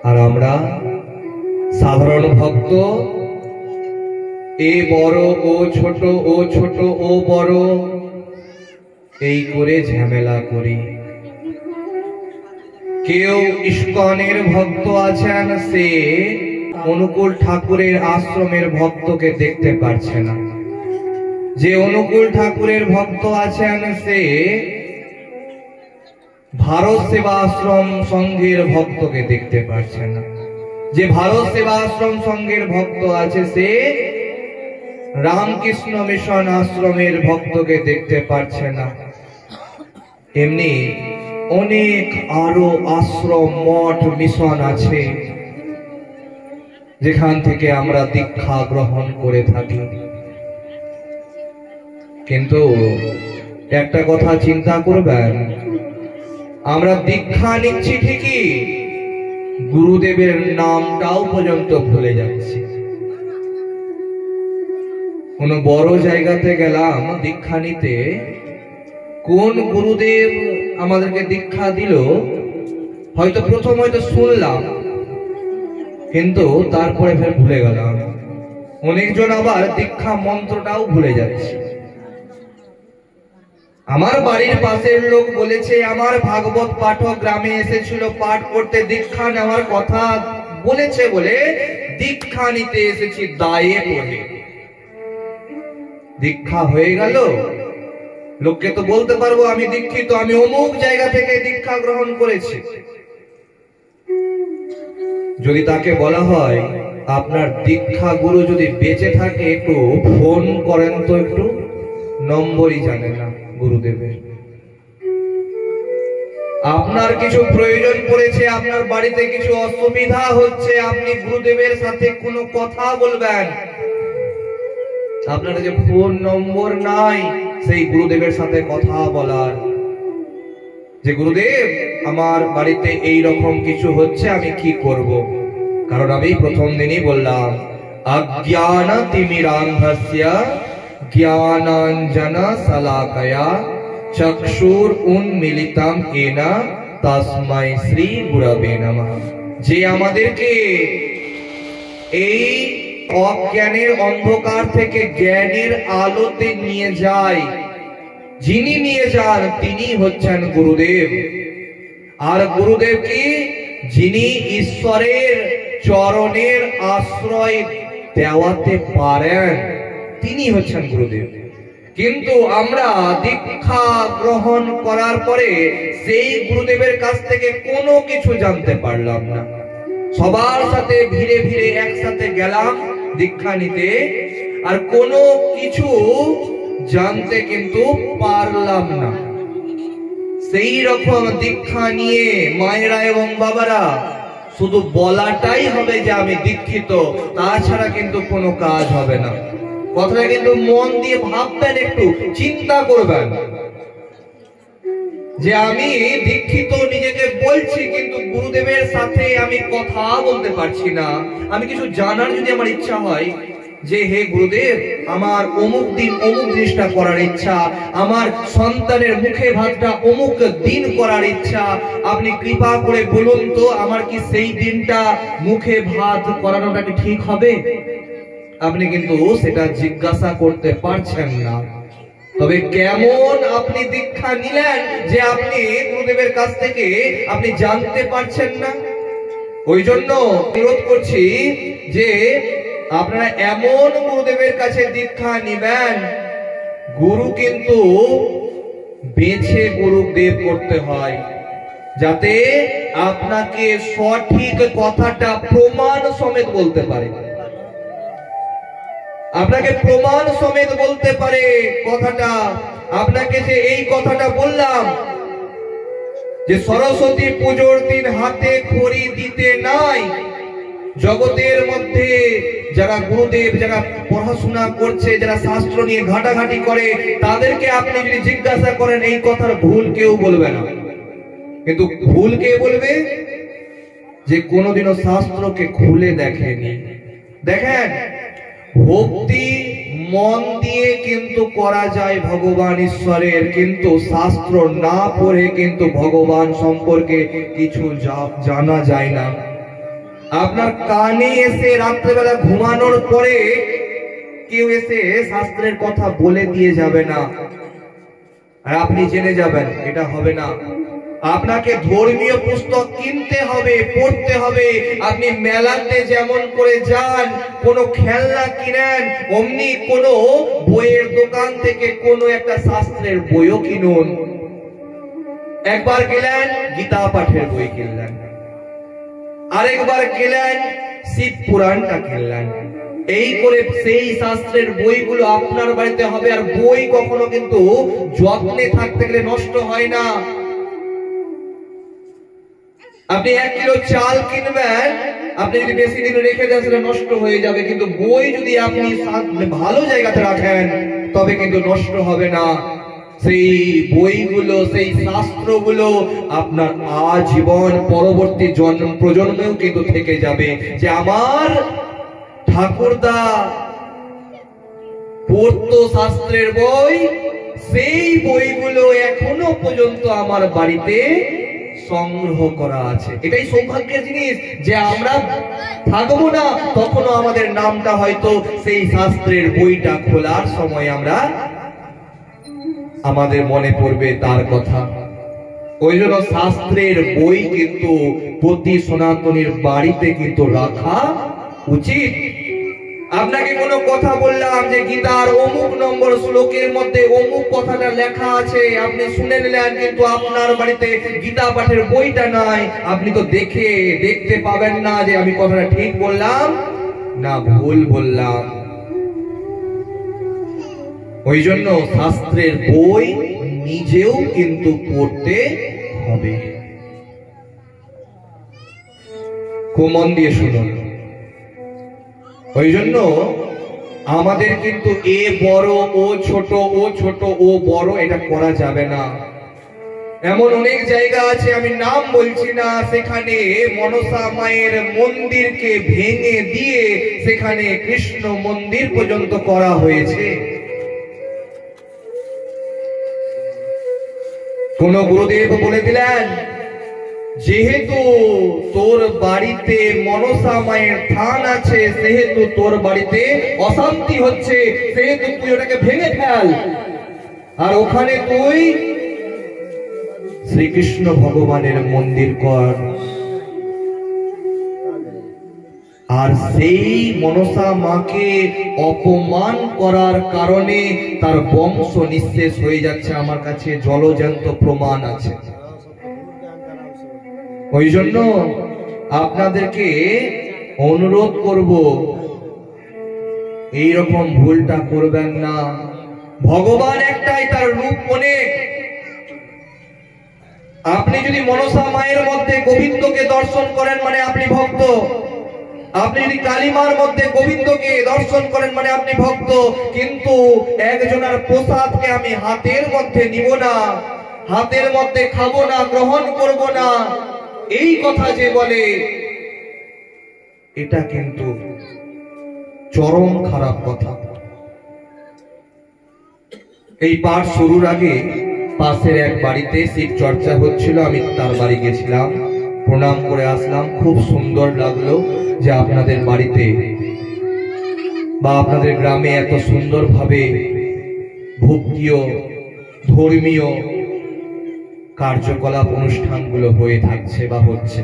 আর আমরা সাধারণ ভক্ত, এ বড় ও ছোট, ও ছোট ও বড়, এই করে ঝামেলা করি। কেউ ইস্কনের ভক্ত আছেন, সে অনুকূল ঠাকুরের আশ্রমের ভক্তকে দেখতে পারছে না। যে অনুকূল ঠাকুরের ভক্ত আছেন, সে ভারত সেবা আশ্রম সংঘের ভক্তকে দেখতে পারছে না। যে ভারত সেবা আশ্রম সংঘের ভক্ত আছে, সে রামকৃষ্ণ মিশন আশ্রমের ভক্তকে দেখতে পারছে না। এমনি অনেক আরো আশ্রম, মঠ, মিশন আছে যেখান থেকে আমরা দীক্ষা গ্রহণ করে থাকি। কিন্তু একটা কথা চিন্তা করবেন, আমরা দীক্ষা নিচ্ছি ঠিকই, গুরুদেবের নামটাও পর্যন্ত ভুলে যাচ্ছি। কোন বড় জায়গাতে গেলাম দীক্ষা নিতে, কোন গুরুদেব আমাদেরকে দীক্ষা দিল হয়তো প্রথম হয়তো শুনলাম, কিন্তু তারপরে ফের ভুলে গেলাম। অনেকজন আবার দীক্ষা মন্ত্রটাও ভুলে যাচ্ছে। আমার বাড়ির পাশের লোক বলেছে, আমার ভাগবত পাঠক গ্রামে এসেছিল পাঠ করতে, দীক্ষা নেওয়ার কথা বলেছে বলে দীক্ষা নিতে এসেছি দায়ে পড়ে। দীক্ষা হয়ে গেল, লোককে তো বলতে পারবো আমি দীক্ষিত, আমি অমুক জায়গা থেকে দীক্ষা গ্রহণ করেছি। যদি তাকে বলা হয় আপনার দীক্ষা গুরু যদি বেঁচে থাকে একটু ফোন করেন তো, একটু নম্বরই জানে না গুরুদেবের। আপনার কিছু প্রয়োজন পড়েছে, আপনার বাড়িতে কিছু অসুবিধা হচ্ছে, আপনি গুরুদেবের সাথে কোনো কথা বলবেন, আপনার যে ফোন নম্বর নাই সেই গুরুদেবের সাথে কথা বলার, যে গুরুদেব আমার বাড়িতে এই রকম কিছু হচ্ছে, আমি কি করব। কারণ আমি প্রথম দিনই বললাম, অজ্ঞান তিমিরান্ধস্য জ্ঞানাঞ্জন শলাকয়া চক্ষুর উন্মিলিতং येन তস্मै শ্রী গুরবে নমঃ। যে আমাদেরকে এই অজ্ঞানের অন্ধকার থেকে জ্ঞানের আলোতে নিয়ে যায়, যিনি নিয়ে যান তিনি হচ্ছেন গুরুদেব। আর গুরুদেব কি? যিনি ঈশ্বরের চরণের আশ্রয় দেওয়াতে পারেন, তিনি হচ্ছেন গুরুদেব। কিন্তু আমরা দীক্ষা গ্রহণ করার পরে সেই গুরুদেবের কাছ থেকে কোনো কিছু জানতে পারলাম না। সবার সাথে ভিড়ে ভিড়ে একসাথে গেলাম দীক্ষা নিতে, আর কোনো কিছু জানতে কিন্তু পারলাম না। সেই রকম দীক্ষা নিয়ে মায়েরা এবং বাবারা শুধু বলাটাই হবে যে আমি দীক্ষিত, তাছাড়া কিন্তু কোনো কাজ হবে না। কথাটা কিন্তু মন দিয়ে ভাববেন, একটু চিন্তা করবেন যে আমি দীক্ষিত নিজেকে বলছি, কিন্তু গুরুদেবের সাথে আমি কথা বলতে পারছি না। আমি কিছু জানার যদি আমার ইচ্ছা হয় যে হে গুরুদেব, আমার অমুক দিন অমুক জিনিসটা করার ইচ্ছা, আমার সন্তানের মুখে ভাতটা অমুক দিন করার ইচ্ছা, আপনি কৃপা করে বলুন তো আমার কি সেই দিনটা মুখে ভাত করানোটা কি ঠিক হবে? আপনি কিন্তু সেটা জিজ্ঞাসা করতে পারছেন না। তবে কেমন আপনি দীক্ষা নিলেন যে আপনি গুরুদেবের কাছ থেকে আপনি জানতে পারছেন না? ওই জন্য অনুরোধ করছি যে আপনারা এমন গুরুদেবের কাছে দীক্ষা নিবেন, গুরু কিন্তু বেছে গুরুদেব করতে হয়, যাতে আপনাকে সঠিক কথাটা প্রমাণ সমেত বলতে পারে, আপনাকে প্রমাণ সমেত বলতে পারে কথাটা। আপনাকে যে এই কথাটা বললাম যে সরস্বতী পুজোর দিন হাতে খড়ি দিতে নাই, জগতের মধ্যে যারা গুরুদেব, যারা পড়াশোনা করছে, যারা শাস্ত্র নিয়ে ঘাটাঘাটি করে, তাদেরকে আপনি যদি জিজ্ঞাসা করেন এই কথার ভুল কেউ বলবে না। কিন্তু ভুল কে বলবে? যে কোনোদিনও শাস্ত্রকে খুলে দেখেনি। দেখেন, ভক্তি মন দিয়ে কিন্তু করা যায় ভগবান ঈশ্বরের, কিন্তু শাস্ত্র না পড়ে কিন্তু ভগবান সম্পর্কে কিছু জানা যায় না। আপনার কানে এসে রাত্রেবেলা ঘুমানোর পরে কেউ এসে শাস্ত্রের কথা বলে দিয়ে যাবে না আর আপনি জেনে যাবেন, এটা হবে না। আপনাকে ধর্মীয় পুস্তক কিনতে হবে, পড়তে হবে। আপনি মেলাতে যেমন করে যান, কোনো খেলনা কিনেন, অমনি কোনো বইয়ের দোকান থেকে কোনো একটা শাস্ত্রের বইও কিনুন। একবার গেলেন গীতা পাঠের বই কিনলেন, আরেকবার গেলেন শিব পুরাণটা কিনলেন। এই করে সেই শাস্ত্রের বইগুলো আপনার বাড়িতে হবে। আর বই কখনো কিন্তু যত্নে থাকতে গেলে নষ্ট হয় না। আপনি 1 কিলো চাল কিনবেন, আপনি যদি বেশি দিন রেখে দেন সেটা নষ্ট হয়ে যাবে, কিন্তু বই যদি আপনি ভালো জায়গাতে রাখেন তবে কিন্তু নষ্ট হবে না। সেই বইগুলো, সেই শাস্ত্রগুলো আপনার আজীবন পরবর্তী প্রজন্মেও কিন্তু থেকে যাবে, যে আমার ঠাকুরদা পড়তো শাস্ত্রের বই, সেই বইগুলো এখনো পর্যন্ত আমার বাড়িতে সংগ্রহ করা আছে। এটাই সৌভাগ্যের জিনিস যে আমরা থাকবো না, তখনও আমাদের নামটা হয়তো সেই শাস্ত্রের বইটা খোলার সময় আমাদের মনে পড়বে তার কথা। ওই জন্য শাস্ত্রের বই কিন্তু প্রতি সনাতনীর বাড়িতে কিন্তু রাখা উচিত। আপনাকে কোনো কথা বললাম যে গীতার অমুক নম্বর শ্লোকের মধ্যে অমুক কথাটা লেখা আছে, আপনি শুনে নিলেন, কিন্তু আপনার বাড়িতে গীতা পাঠের বইটা নাই। আপনি তো দেখতে পাবেন না যে আমি কথাটা ঠিক বললাম না ভুল বললাম। ওই জন্য শাস্ত্রের বই নিজেও কিন্তু পড়তে হবে। খুব মন দিয়ে শুনুন। ওই জন্য আমাদের কিন্তু এ বড় ও ছোট, ও ছোট ও বড় এটা করা যাবে না। এমন অনেক জায়গা আছে, আমি নাম বলছি না, সেখানে মনসা মায়ের মন্দিরকে ভেঙে দিয়ে সেখানে কৃষ্ণ মন্দির পর্যন্ত করা হয়েছে। কোন গুরুদেব বলে দিলেন, যেহেতু তোর বাড়িতে মনসা মায়ের থান আছে, সেহেতু তোর বাড়িতে অশান্তি হচ্ছে, সেহেতু তুই ওটাকে ভেঙে ফেল, আর ওখানে তুই শ্রীকৃষ্ণ ভগবানের মন্দির কর। আর সেই মনসা মাকে অপমান করার কারণে তার বংশ নিঃশেষ হয়ে যাচ্ছে। আমার কাছে জলজ্যান্ত প্রমাণ আছে। ওই জন্য আপনাদেরকে অনুরোধ করব, এইরকম ভুলটা করবেন না। ভগবান একটাই, তার রূপ অনেক। আপনি যদি মনসা মায়ের মধ্যে গোবিন্দকে দর্শন করেন মানে আপনি ভক্ত। আপনি যদি কালীমার মধ্যে গোবিন্দকে দর্শন করেন মানে আপনি ভক্ত। কিন্তু একজনের প্রসাদকে আমি হাতের মধ্যে নিব না, হাতের মধ্যে খাবো না, গ্রহণ করব না, এই কথা যে বলে, এটা কিন্তু চরম খারাপ কথা। এই পাঠ শুরুর আগে পাশের এক বাড়িতে শিব চর্চা হচ্ছিল, আমি তার বাড়ি গেছিলাম, প্রণাম করে আসলাম। খুব সুন্দর লাগলো যে আপনাদের বাড়িতে বা আপনাদের গ্রামে এত সুন্দরভাবে ভক্তিও ধর্মীয় কার্যকলাপ অনুষ্ঠানগুলো হয়ে থাকছে বা হচ্ছে।